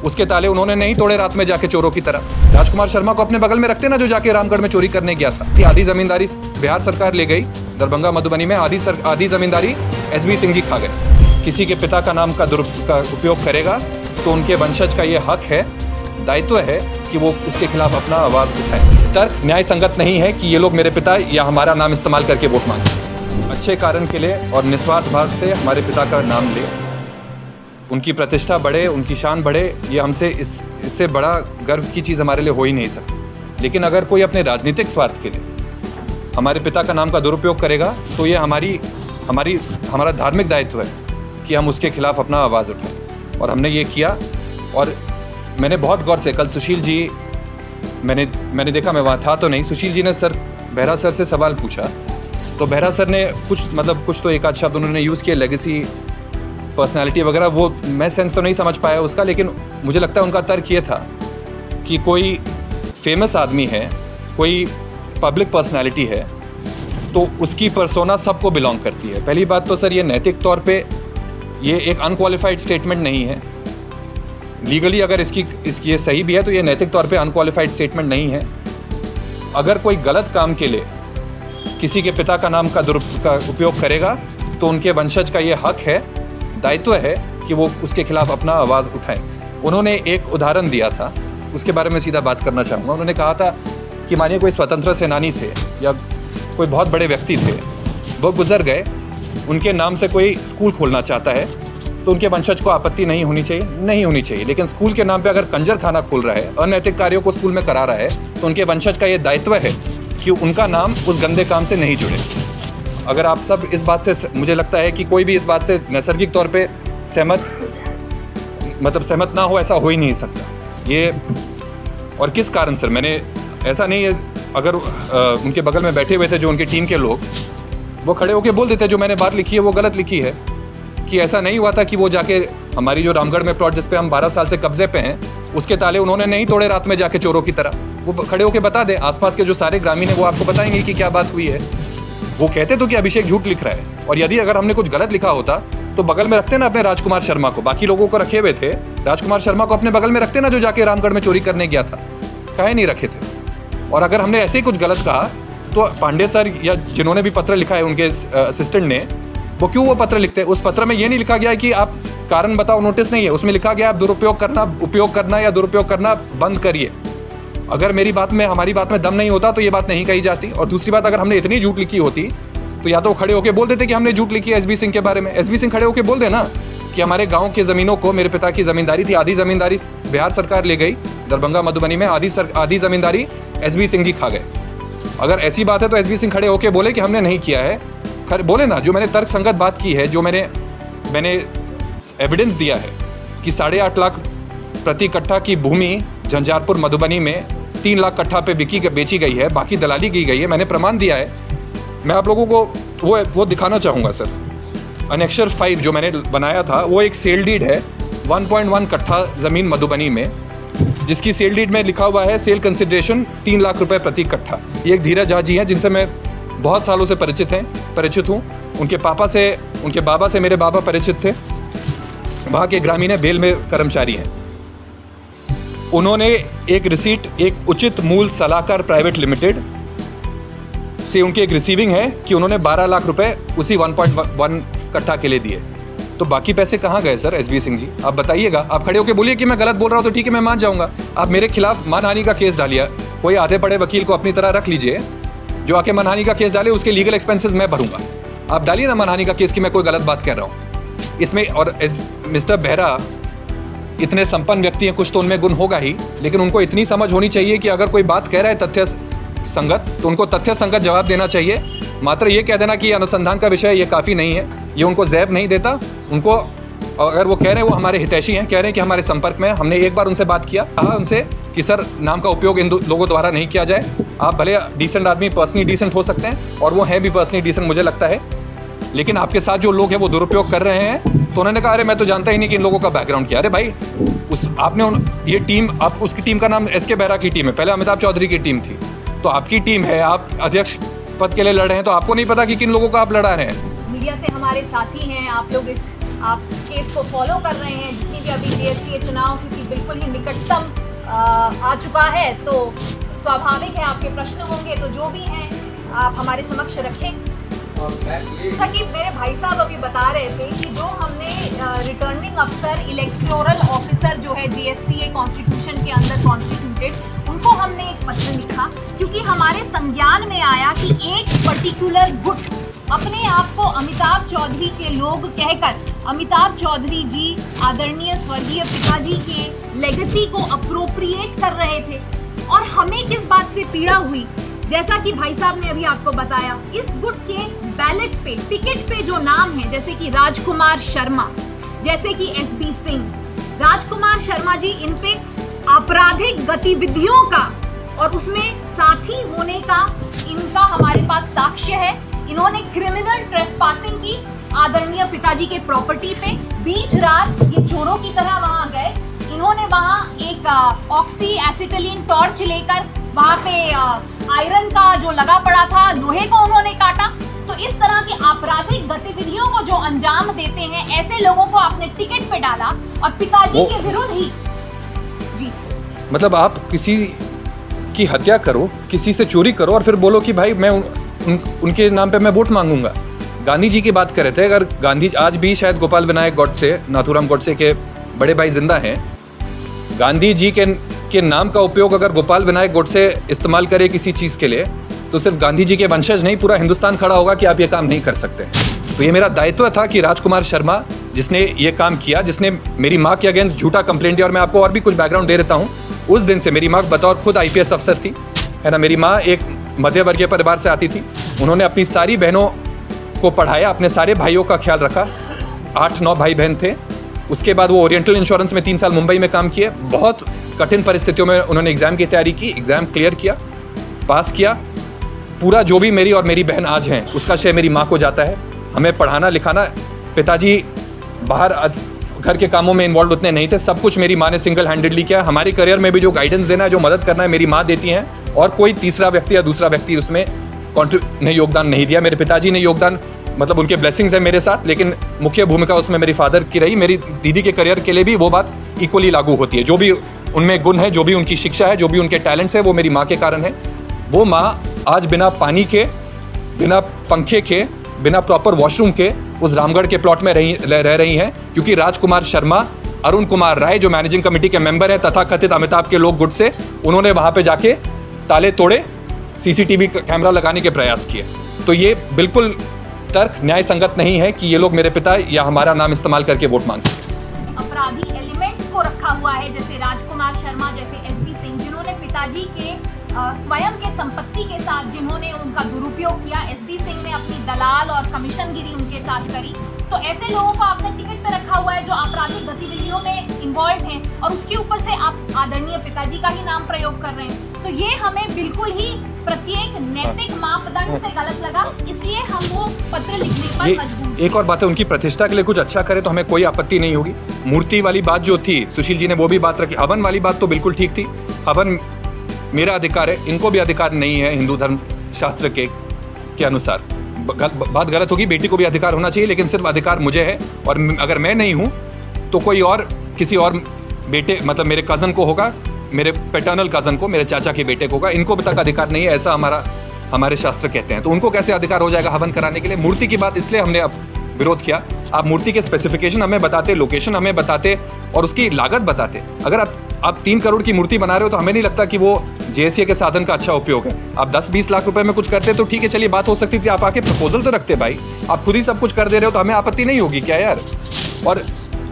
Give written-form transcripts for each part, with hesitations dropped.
उसके ताले उन्होंने नहीं तोड़े रात में जाके चोरों की तरह। राजकुमार शर्मा को अपने बगल में रखते ना, जो जाके रामगढ़ में चोरी करने गया था। आधी जमींदारी बिहार सरकार ले गई, दरभंगा मधुबनी में आधी जमींदारी एसबी सिंह जी खा गए। किसी के पिता का नाम का उपयोग करेगा तो उनके वंशज का ये हक है, दायित्व है कि वो उसके खिलाफ अपना आवाज़ उठाएं। तर्क न्याय संगत नहीं है कि ये लोग मेरे पिता या हमारा नाम इस्तेमाल करके वोट मांगे। अच्छे कारण के लिए और निस्वार्थ भाव से हमारे पिता का नाम ले, उनकी प्रतिष्ठा बढ़े, उनकी शान बढ़े, ये हमसे इससे बड़ा गर्व की चीज़ हमारे लिए हो ही नहीं सकती। लेकिन अगर कोई अपने राजनीतिक स्वार्थ के लिए हमारे पिता का नाम का दुरुपयोग करेगा तो ये हमारा धार्मिक दायित्व है कि हम उसके खिलाफ अपना आवाज़ उठाएं। और हमने ये किया। और मैंने बहुत गौर से, कल सुशील जी, मैंने देखा, मैं वहाँ था तो नहीं, सुशील जी ने बेहरा सर से सवाल पूछा तो बेहरा सर ने कुछ तो एक आध शब्द उन्होंने यूज़ किया, लेगेसी, पर्सनालिटी वगैरह, वो मैं सेंस तो नहीं समझ पाया उसका। लेकिन मुझे लगता है उनका तर्क ये था कि कोई फेमस आदमी है, कोई पब्लिक पर्सनालिटी है, तो उसकी पर्सोना सबको बिलोंग करती है। पहली बात तो सर, ये नैतिक तौर पे ये एक अनक्वालिफाइड स्टेटमेंट नहीं है। लीगली अगर इसकी ये सही भी है तो ये नैतिक तौर पे अनक्वालिफाइड स्टेटमेंट नहीं है। अगर कोई गलत काम के लिए किसी के पिता का नाम का उपयोग करेगा तो उनके वंशज का ये हक है, दायित्व है कि वो उसके खिलाफ अपना आवाज़ उठाएं। उन्होंने एक उदाहरण दिया था, उसके बारे में सीधा बात करना चाहूँगा। उन्होंने कहा था कि मानिए कोई स्वतंत्रता सेनानी थे या कोई बहुत बड़े व्यक्ति थे, वो गुजर गए, उनके नाम से कोई स्कूल खोलना चाहता है तो उनके वंशज को आपत्ति नहीं होनी चाहिए। लेकिन स्कूल के नाम पे अगर कंजर खाना खोल रहा है, अनैतिक कार्यों को स्कूल में करा रहा है, तो उनके वंशज का ये दायित्व है कि उनका नाम उस गंदे काम से नहीं जुड़े। अगर आप सब इस बात से, मुझे लगता है कि कोई भी इस बात से नैसर्गिक तौर पे सहमत ना हो, ऐसा हो ही नहीं सकता ये। और किस कारण सर, मैंने ऐसा नहीं है, अगर उनके बगल में बैठे हुए थे जो उनकी टीम के लोग, वो खड़े होकर बोल देते जो मैंने बात लिखी है वो गलत लिखी है, कि ऐसा नहीं हुआ था कि वो जाके हमारी जो रामगढ़ में प्लॉट जिस पे हम 12 साल से कब्जे पे हैं, उसके ताले उन्होंने नहीं तोड़े रात में जाके चोरों की तरह। वो खड़े होकर बता दे, आसपास के जो सारे ग्रामीण हैं वो आपको बताएंगे कि क्या बात हुई है। वो कहते तो कि अभिषेक झूठ लिख रहा है, और यदि अगर हमने कुछ गलत लिखा होता तो बगल में रखते ना अपने राजकुमार शर्मा को। बाकी लोगों को रखे हुए थे, राजकुमार शर्मा को अपने बगल में रखते ना, जो जाके रामगढ़ में चोरी करने गया था। काहे नहीं रखे थे? और अगर हमने ऐसे ही कुछ गलत कहा तो पांडे सर या जिन्होंने भी पत्र लिखा है, उनके असिस्टेंट ने, वो क्यों वो पत्र लिखते हैं? उस पत्र में ये नहीं लिखा गया कि आप कारण बताओ, नोटिस नहीं है, उसमें लिखा गया आप उपयोग करना या दुरुपयोग करना बंद करिए। अगर हमारी बात में दम नहीं होता तो ये बात नहीं कही जाती। और दूसरी बात, अगर हमने इतनी झूठ लिखी होती तो या तो खड़े होकर बोल देते कि हमने झूठ लिखी है एसबी सिंह के बारे में। एसबी सिंह खड़े होकर बोल देना कि हमारे गाँव की ज़मीनों को, मेरे पिता की ज़मींदारी थी, आधी ज़मींदारी बिहार सरकार ले गई, दरभंगा मधुबनी में आधी ज़मींदारी एसबी सिंह जी खा गए। अगर ऐसी बात है तो एसबी सिंह खड़े होकर बोले कि हमने नहीं किया है, बोले ना। जो मैंने तर्क संगत बात की है, जो मैंने एविडेंस दिया है कि 8.5 लाख प्रति कट्ठा की भूमि झंझारपुर मधुबनी में 3 लाख कट्ठा पे बेची गई है, बाकी दलाली की गई है, मैंने प्रमाण दिया है। मैं आप लोगों को वो दिखाना चाहूँगा सर। अनेक्शर 5 जो मैंने बनाया था, वो एक सेल डीड है 1.1 कट्ठा ज़मीन मधुबनी में, जिसकी सेल डीड में लिखा हुआ है सेल कंसिडरेशन 3 लाख रुपए प्रति कट्ठा। ये एक धीरज झा जी हैं जिनसे मैं बहुत सालों से परिचित हूँ। उनके बाबा से मेरे बाबा परिचित थे, वहाँ के ग्रामीण बेल में कर्मचारी हैं। उन्होंने एक रिसीट, एक उचित मूल सलाहकार प्राइवेट लिमिटेड से उनकी एक रिसीविंग है कि उन्होंने 12 लाख रुपए उसी 1.1 कट्ठा के लिए दिए। तो बाकी पैसे कहाँ गए सर एसबी सिंह जी? आप बताइएगा। आप खड़े होकर बोलिए कि मैं गलत बोल रहा हूँ तो ठीक है, मैं मान जाऊँगा। आप मेरे खिलाफ मानहानि का केस डालिए, कोई आधे पड़े वकील को अपनी तरह रख लीजिए जो आके मानहानि का केस डाले, उसके लीगल एक्सपेंसेस मैं भरूंगा। आप डालिए ना मानहानि का केस कि मैं कोई गलत बात कह रहा हूँ इसमें। और मिस्टर बेहरा इतने संपन्न व्यक्ति हैं, कुछ तो उनमें गुण होगा ही, लेकिन उनको इतनी समझ होनी चाहिए कि अगर कोई बात कह रहा है तथ्य संगत तो उनको तथ्य संगत जवाब देना चाहिए। मात्र ये कह देना कि ये अनुसंधान का विषय, ये काफ़ी नहीं है, ये उनको ज़ैब नहीं देता। उनको अगर वो कह रहे हैं, वो हमारे हितैषी हैं, कह रहे हैं कि हमारे संपर्क में, हमने एक बार उनसे बात किया, कहा उनसे कि सर नाम का उपयोग इन लोगों द्वारा नहीं किया जाए। आप भले डिसेंट आदमी, पर्सनली डिसेंट हो सकते हैं, और वो हैं भी पर्सनली डिसेंट मुझे लगता है, लेकिन आपके साथ जो लोग हैं वो दुरुपयोग कर रहे हैं। तो उन्होंने कहा अरे मैं तो जानता ही नहीं कि इन लोगों का बैकग्राउंड क्या है। अरे भाई, ये टीम, आप उसकी टीम का नाम एसके बेहरा की टीम है, पहले अमिताभ चौधरी की टीम थी, तो आपकी टीम है, आप अध्यक्ष पद के लिए लड़ रहे हैं, तो आपको नहीं पता कि किन लोगों को आप लड़ा रहे हैं। मीडिया से हमारे साथी हैं, आप लोग इस आप केस को फॉलो कर रहे हैं, जितनी भी अभी DSCA चुनाव क्योंकि बिल्कुल ही निकटतम आ चुका है, तो स्वाभाविक है आपके प्रश्न होंगे, तो जो भी हैं आप हमारे समक्ष रखें। जैसा कि मेरे भाई साहब अभी बता रहे थे कि जो हमने रिटर्निंग अफसर इलेक्टोरल ऑफिसर जो है DSCA कॉन्स्टिट्यूशन के अंदर कॉन्स्टिट्यूटेड, उनको हमने एक पत्र लिखा क्योंकि हमारे संज्ञान में आया कि एक पर्टिकुलर गुट अपने आप को अमिताभ चौधरी के लोग कहकर अमिताभ चौधरी जी आदरणीय स्वर्गीय पिताजी के लेगेसी को अप्रोप्रिएट कर रहे थे। और हमें किस बात से पीड़ा हुई, जैसा कि भाई साहब ने अभी आपको बताया, इस गुट के बैलेट पे, टिकट पे जो नाम है, जैसे कि राजकुमार शर्मा, जैसे कि SB सिंह, राजकुमार शर्मा जी, इन पे आपराधिक गतिविधियों का और उसमें साथी होने का इनका हमारे पास साक्ष्य है। इन्होंने क्रिमिनल ट्रेसपासिंग की आदरणीय पिताजी के प्रॉपर्टी पे, बीच रात ये चोरों की तरह वहां गए। इन्होंने वहां एक ऑक्सी एसिटिलीन टॉर्च लेकर वहां पे आयरन का जो लगा पड़ा था लोहे को उन्होंने काटा। तो इस तरह की आपराधिक गतिविधियों को जो अंजाम देते हैं, ऐसे लोगों को आपने टिकट पे डाला और पिताजी के विरुद्ध ही। जी, मतलब आप किसी की हत्या करो, किसी से चोरी करो और फिर बोलो कि भाई मैं उनके नाम पे मैं वोट मांगूंगा। गांधी जी की बात कर रहे थे, अगर गांधी आज भी शायद गोपाल विनायक गोडसे, नाथूराम गोडसे के बड़े भाई जिंदा हैं, गांधी जी के नाम का उपयोग अगर गोपाल विनायक गोडसे इस्तेमाल करे किसी चीज़ के लिए, तो सिर्फ गांधी जी के वंशज नहीं, पूरा हिंदुस्तान खड़ा होगा कि आप ये काम नहीं कर सकते। तो ये मेरा दायित्व था कि राजकुमार शर्मा जिसने ये काम किया, जिसने मेरी माँ के अगेंस्ट झूठा कंप्लेंट दिया, और मैं आपको और भी कुछ बैकग्राउंड दे देता हूँ। उस दिन से मेरी माँ बतौर खुद IPS अफसर थी, है ना। मेरी माँ एक मध्य वर्गीय परिवार से आती थी। उन्होंने अपनी सारी बहनों को पढ़ाया, अपने सारे भाइयों का ख्याल रखा। 8-9 भाई बहन थे। उसके बाद वो ओरिएंटल इंश्योरेंस में 3 साल मुंबई में काम किए। बहुत कठिन परिस्थितियों में उन्होंने एग्ज़ाम की तैयारी की, एग्ज़ाम क्लियर किया, पास किया। पूरा जो भी मेरी और मेरी बहन आज हैं, उसका श्रेय मेरी माँ को जाता है। हमें पढ़ाना लिखाना, पिताजी बाहर घर के कामों में इन्वॉल्व उतने नहीं थे, सब कुछ मेरी माँ ने सिंगल हैंडेडली किया। हमारे करियर में भी जो गाइडेंस देना है, जो मदद करना है, मेरी माँ देती हैं, और कोई तीसरा व्यक्ति या दूसरा व्यक्ति उसमें ने योगदान नहीं दिया। मेरे पिताजी ने योगदान, मतलब उनके ब्लेसिंग्स है मेरे साथ, लेकिन मुख्य भूमिका उसमें मेरी फादर की रही। मेरी दीदी के करियर के लिए भी वो बात इक्वली लागू होती है। जो भी उनमें गुण है, जो भी उनकी शिक्षा है, जो भी उनके टैलेंट्स है, वो मेरी माँ के कारण है। वो माँ आज बिना पानी के, बिना पंखे के, बिना प्रॉपर वॉशरूम के उस रामगढ़ के प्लॉट में रह रही हैं, क्योंकि राजकुमार शर्मा, अरुण कुमार राय जो मैनेजिंग कमेटी के मेंबर हैं, तथाकथित अमिताभ के लोग गुट से, उन्होंने वहाँ पे जाके ताले तोड़े, CCTV कैमरा लगाने के प्रयास किए। तो ये बिल्कुल तर्क न्याय संगत नहीं है कि ये लोग मेरे पिता या हमारा नाम इस्तेमाल करके वोट मांग सकें। अपराधी एलिमेंट्स को रखा हुआ है, जैसे राजकुमार शर्मा, जैसे SB सिंह, जिन्होंने पिताजी के स्वयं के संपत्ति के साथ जिन्होंने उनका दुरुपयोग किया। SB सिंह ने अपनी दलाल और कमीशनगिरी उनके साथ करी। तो ऐसे लोगों को आपने टिकट पे रखा हुआ है जो आपराधिक गतिविधियों में इन्वॉल्व हैं, और उसके ऊपर से आप आदरणीय पिताजी का ही नाम प्रयोग कर रहे हैं। तो ये हमें बिल्कुल ही प्रत्येक नैतिक मापदंड से गलत लगा, इसलिए हम वो पत्र लिखने पर मजबूर। एक और बात है, उनकी प्रतिष्ठा के लिए कुछ अच्छा करे तो हमें कोई आपत्ति नहीं होगी। मूर्ति वाली बात जो थी, सुशील जी ने वो भी बात रखी। हवन वाली बात तो बिल्कुल ठीक थी। हवन मेरा अधिकार है, इनको भी अधिकार नहीं है हिंदू धर्म शास्त्र के अनुसार। बात गलत होगी, बेटी को भी अधिकार होना चाहिए, लेकिन सिर्फ अधिकार मुझे है। और अगर मैं नहीं हूँ तो कोई और, किसी और बेटे, मतलब मेरे कज़न को होगा, मेरे पैटर्नल कज़न को, मेरे चाचा के बेटे को होगा। इनको भी तक अधिकार नहीं है, ऐसा हमारे शास्त्र कहते हैं। तो उनको कैसे अधिकार हो जाएगा हवन कराने के लिए? मूर्ति की बात इसलिए हमने अब विरोध किया। आप मूर्ति के स्पेसिफिकेशन हमें बताते, लोकेशन हमें बताते और उसकी लागत बताते। अगर आप 3 करोड़ की मूर्ति बना रहे हो तो हमें नहीं लगता कि वो JSA के साधन का अच्छा उपयोग है। आप 10-20 लाख रुपए में कुछ करते तो ठीक है, चलिए बात हो सकती थी। आप आके प्रपोजल तो रखते भाई, आप खुद ही सब कुछ कर दे रहे हो तो हमें आपत्ति नहीं होगी क्या यार? और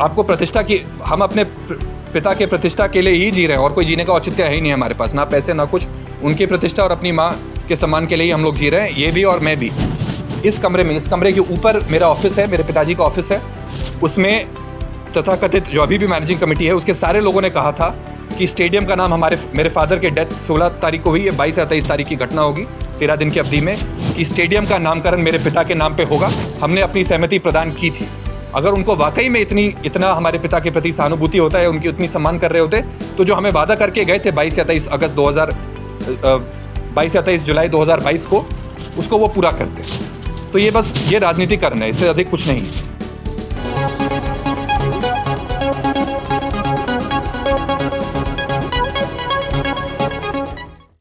आपको प्रतिष्ठा की, हम अपने पिता के प्रतिष्ठा के लिए ही जी रहे हैं, और कोई जीने का औचित्य है ही नहीं हमारे पास, ना पैसे ना कुछ। उनकी प्रतिष्ठा और अपनी माँ के सम्मान के लिए ही हम लोग जी रहे हैं, ये भी और मैं भी। इस कमरे के ऊपर मेरा ऑफिस है, मेरे पिताजी का ऑफिस है। उसमें तथाकथित जो अभी भी मैनेजिंग कमेटी है, उसके सारे लोगों ने कहा था कि स्टेडियम का नाम मेरे फादर के डेथ 16 तारीख को हुई है, 22 या 23 तारीख की घटना होगी, 13 दिन की अवधि में, कि स्टेडियम का नामकरण मेरे पिता के नाम पे होगा। हमने अपनी सहमति प्रदान की थी। अगर उनको वाकई में इतना हमारे पिता के प्रति सहानुभूति होता है, उनकी उतनी सम्मान कर रहे होते, तो जो हमें वादा करके गए थे 22 या 23 जुलाई 2022 को, उसको वो पूरा करते। तो ये बस ये राजनीतिकरण है, इससे अधिक कुछ नहीं है।